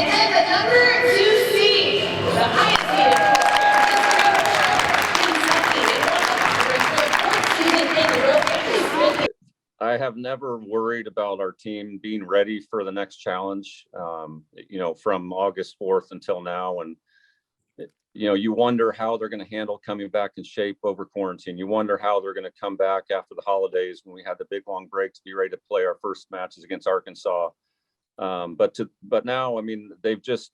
then the number 2 seed, the highest seed in I have never worried about our team being ready for the next challenge, from August 4th until now. And, you wonder how they're going to handle coming back in shape over quarantine. You wonder how they're going to come back after the holidays when we had the big long break to be ready to play our first matches against Arkansas. But now, I mean, they've just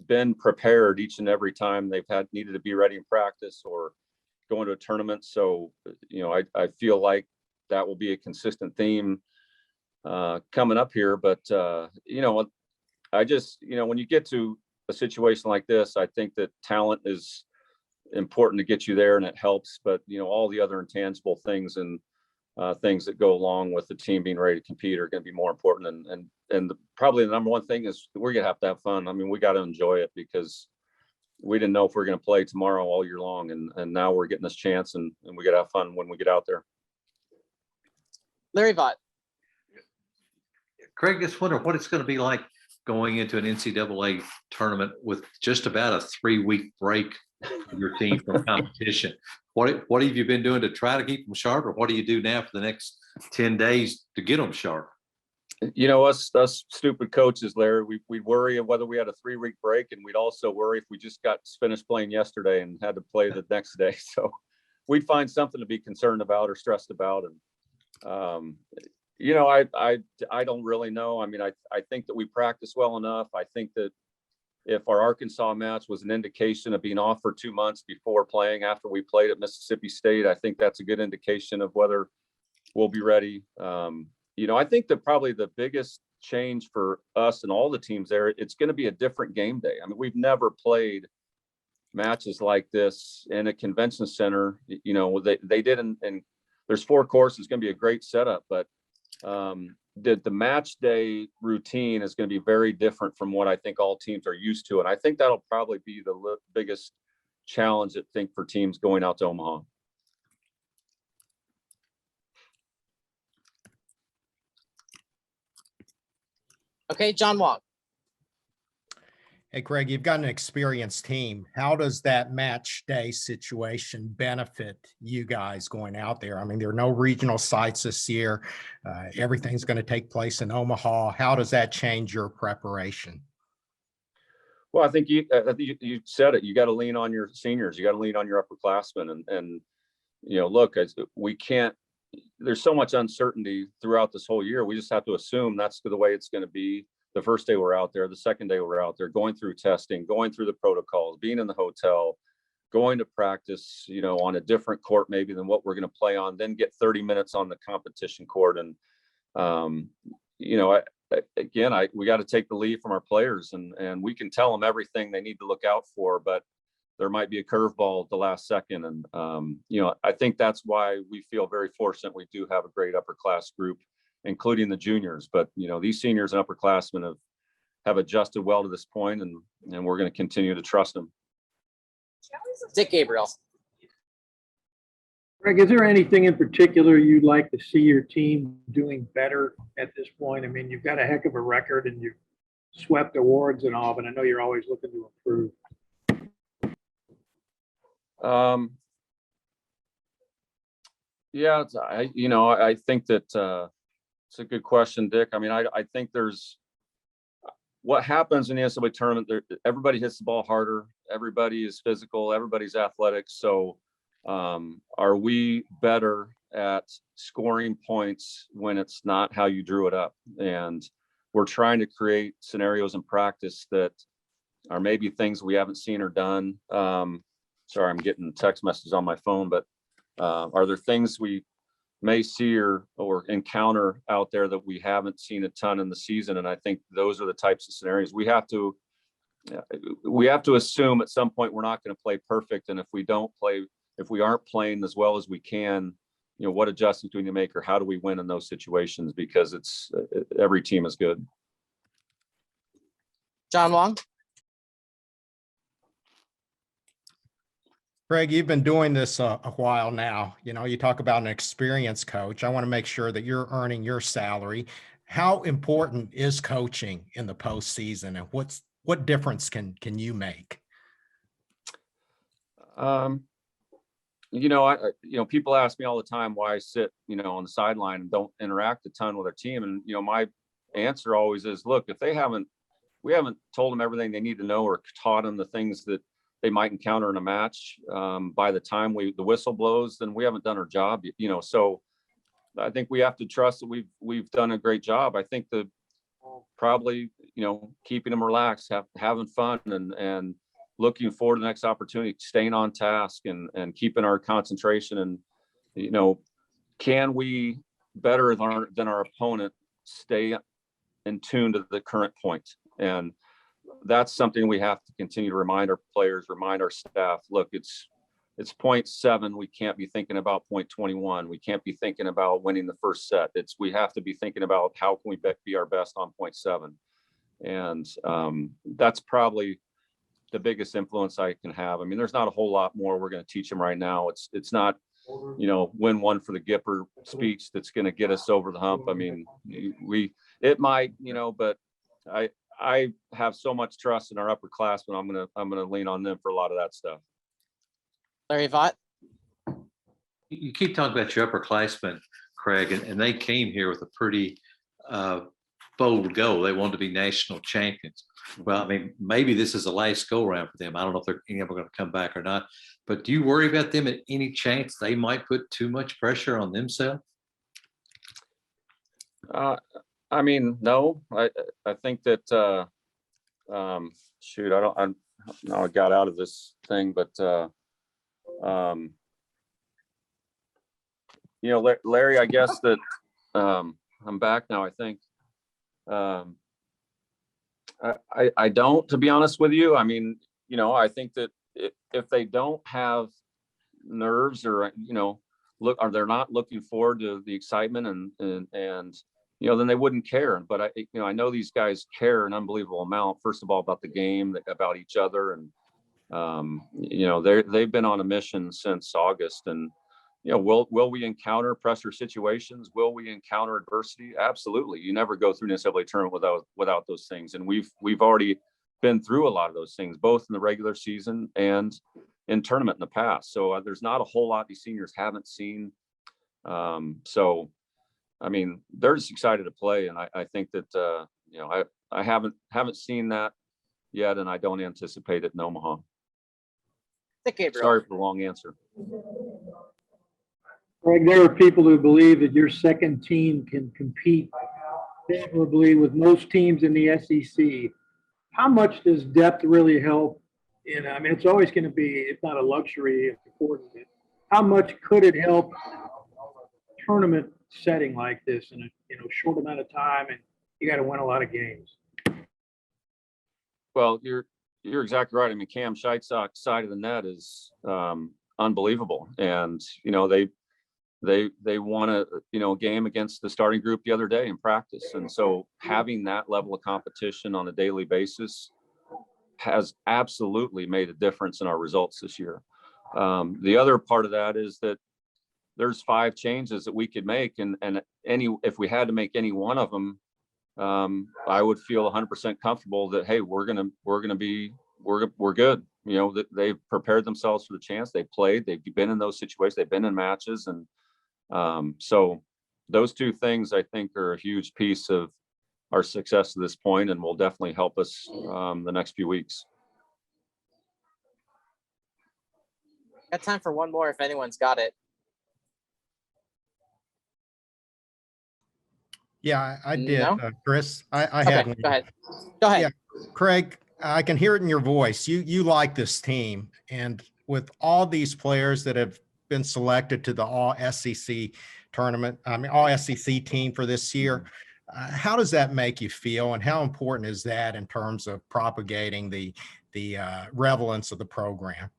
been prepared each and every time they've needed to be ready in practice or going to a tournament. So, I feel like that will be a consistent theme coming up here. But, I just, when you get to a situation like this, I think that talent is important to get you there and it helps. But, all the other intangible things and things that go along with the team being ready to compete are going to be more important. And probably the number one thing is we're going to have fun. I mean, we got to enjoy it because we didn't know if we are going to play tomorrow all year long. And now we're getting this chance and we got to have fun when we get out there. Larry Vaught. Craig, just wonder what it's going to be like going into an NCAA tournament with just about a 3-week break for your team from competition. What have you been doing to try to keep them sharp, or what do you do now for the next 10 days to get them sharp? Us stupid coaches, Larry, we worry of whether we had a 3-week break, and we'd also worry if we just got finished playing yesterday and had to play the next day. So we'd find something to be concerned about or stressed about. And I don't really know. I mean, I think that we practice well enough. I think that if our Arkansas match was an indication of being off for 2 months before playing after we played at Mississippi State, I think that's a good indication of whether we'll be ready. I think that probably the biggest change for us and all the teams there, it's going to be a different game day. I mean, we've never played matches like this in a convention center. They did, and there's 4 courses. It's going to be a great setup, but the match day routine is going to be very different from what I think all teams are used to. And I think that'll probably be the biggest challenge, I think, for teams going out to Omaha. Okay, John Wong. Hey, Craig, you've got an experienced team. How does that match day situation benefit you guys going out there? I mean, there are no regional sites this year. Everything's going to take place in Omaha. How does that change your preparation? Well, I think you said it. You got to lean on your seniors. You got to lean on your upperclassmen. And look, we can't. There's so much uncertainty throughout this whole year. We just have to assume that's the way it's going to be. The first day we're out there, the second day we're out there, going through testing, going through the protocols, being in the hotel, going to practice, on a different court maybe than what we're going to play on, then get 30 minutes on the competition court. And, we got to take the lead from our players and we can tell them everything they need to look out for, but there might be a curveball at the last second. And, I think that's why we feel very fortunate. We do have a great upper class group, including the juniors, but these seniors and upperclassmen have adjusted well to this point, and we're going to continue to trust them. Dick Gabriel. Greg, is there anything in particular you'd like to see your team doing better at this point? I mean, you've got a heck of a record and you've swept awards and all, but I know you're always looking to improve. I think that it's a good question, Dick. I mean, I think there's what happens in the NCAA tournament. Everybody hits the ball harder. Everybody is physical. Everybody's athletic. So are we better at scoring points when it's not how you drew it up? And we're trying to create scenarios in practice that are maybe things we haven't seen or done. Sorry, I'm getting text messages on my phone, but are there things we may see or encounter out there that we haven't seen a ton in the season? And I think those are the types of scenarios we have to assume at some point we're not going to play perfect. And if we aren't playing as well as we can, what adjustments do we need to make, or how do we win in those situations? Because every team is good. John Wong. Craig, you've been doing this a while now. You talk about an experienced coach. I want to make sure that you're earning your salary. how important is coaching in the postseason, and what difference can you make? People ask me all the time why I sit, on the sideline and don't interact a ton with our team. And, my answer always is, look, if we haven't told them everything they need to know or taught them the things that they might encounter in a match. By the time the whistle blows, then we haven't done our job, so I think we have to trust that we've done a great job. I think that probably, keeping them relaxed, having fun and looking forward to the next opportunity, staying on task and keeping our concentration. And, can we better than our opponent stay in tune to the current point? And that's something we have to continue to remind our players, remind our staff. Look, it's 0.7. We can't be thinking about 0.21. We can't be thinking about winning the first set. We have to be thinking about how can we be our best on 0.7. And that's probably the biggest influence I can have. I mean, there's not a whole lot more we're going to teach them right now. It's not, win one for the Gipper speech that's going to get us over the hump. I mean, it might, but I have so much trust in our upperclassmen. I'm gonna lean on them for a lot of that stuff. Larry Vaught. You keep talking about your upperclassmen, Craig, and they came here with a pretty bold goal. They wanted to be national champions. Well, I mean, maybe this is the last go around for them. I don't know if they're ever going to come back or not. But do you worry about them at any chance they might put too much pressure on themselves? I mean, no. I think that shoot, I got out of this thing, but Larry, I guess that I'm back now. I think I don't, to be honest with you. I mean, I think that if they don't have nerves or they're not looking forward to the excitement and then they wouldn't care. But I know these guys care an unbelievable amount. First of all, about the game, about each other, and they've been on a mission since August. And will we encounter pressure situations? Will we encounter adversity? Absolutely. You never go through an NCAA tournament without those things. And we've already been through a lot of those things, both in the regular season and in tournament in the past. So there's not a whole lot these seniors haven't seen. So, I mean, they're just excited to play. And I think that, I haven't seen that yet, and I don't anticipate it in Omaha. Sorry for the long answer. Greg, there are people who believe that your second team can compete favorably with most teams in the SEC. How much does depth really help? I mean, it's always going to be, it's not a luxury, it's important. How much could it help tournament setting like this in a short amount of time, and you got to win a lot of games? Well, you're exactly right. I mean, Cam Scheitzock's side of the net is unbelievable, and they won a game against the starting group the other day in practice. And so having that level of competition on a daily basis has absolutely made a difference in our results this year. The other part of that is that there's 5 changes that we could make, and if we had to make any one of them, I would feel 100% comfortable that, hey, we're good. That they've prepared themselves for the chance. They played. They've been in those situations. They've been in matches, and so those 2 things I think are a huge piece of our success to this point, and will definitely help us the next few weeks. Got time for one more if anyone's got it. Yeah, I did, No? Chris. I Okay, had one. go ahead. Go ahead. Yeah, Craig, I can hear it in your voice. You like this team, and with all these players that have been selected to the All SEC tournament, I mean All SEC team for this year, how does that make you feel, and how important is that in terms of propagating the relevance of the program?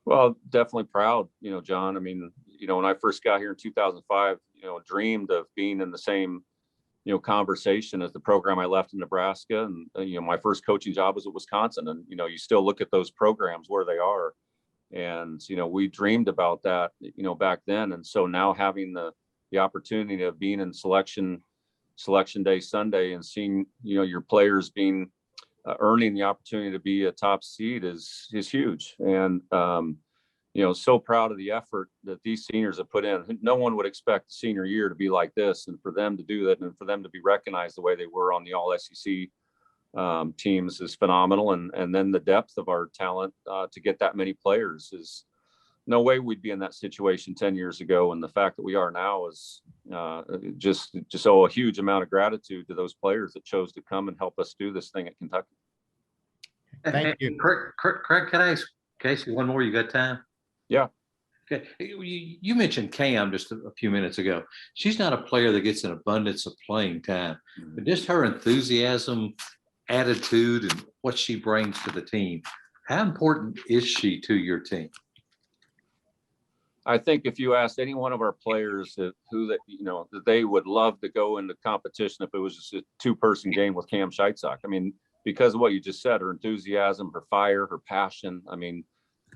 Well, definitely proud, John. I mean, when I first got here in 2005, dreamed of being in the same, conversation as the program I left in Nebraska. And, my first coaching job was at Wisconsin. And, you still look at those programs where they are. And, we dreamed about that, back then. And so now having the opportunity of being in selection Selection Day Sunday and seeing, your players being earning the opportunity to be a top seed is huge. And, so proud of the effort that these seniors have put in. No one would expect the senior year to be like this, and for them to do that and for them to be recognized the way they were on the all SEC teams is phenomenal. And then the depth of our talent to get that many players is no way we'd be in that situation 10 years ago. And the fact that we are now is just owe a huge amount of gratitude to those players that chose to come and help us do this thing at Kentucky. Thank you. Craig, can I ask Casey one more? You got time? Yeah. Okay. You mentioned Cam just a few minutes ago. She's not a player that gets an abundance of playing time, but just her enthusiasm, attitude, and what she brings to the team. How important is she to your team? I think if you asked any one of our players that they would love to go into competition if it was just a two-person game with Cam Scheitzock. I mean, because of what you just said, her enthusiasm, her fire, her passion. I mean,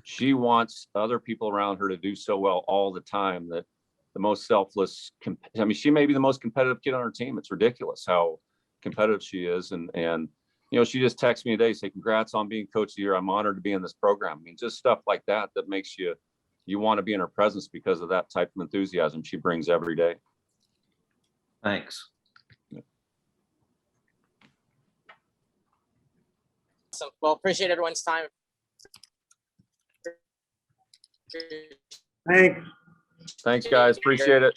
she wants other people around her to do so well all the time that the most selfless, she may be the most competitive kid on her team. It's ridiculous how competitive she is. And she just texted me today, say, congrats on being coach of the year. I'm honored to be in this program. I mean, just stuff like that makes you want to be in her presence because of that type of enthusiasm she brings every day. Thanks. So, well, appreciate everyone's time. Thanks. Thanks, guys. Appreciate it.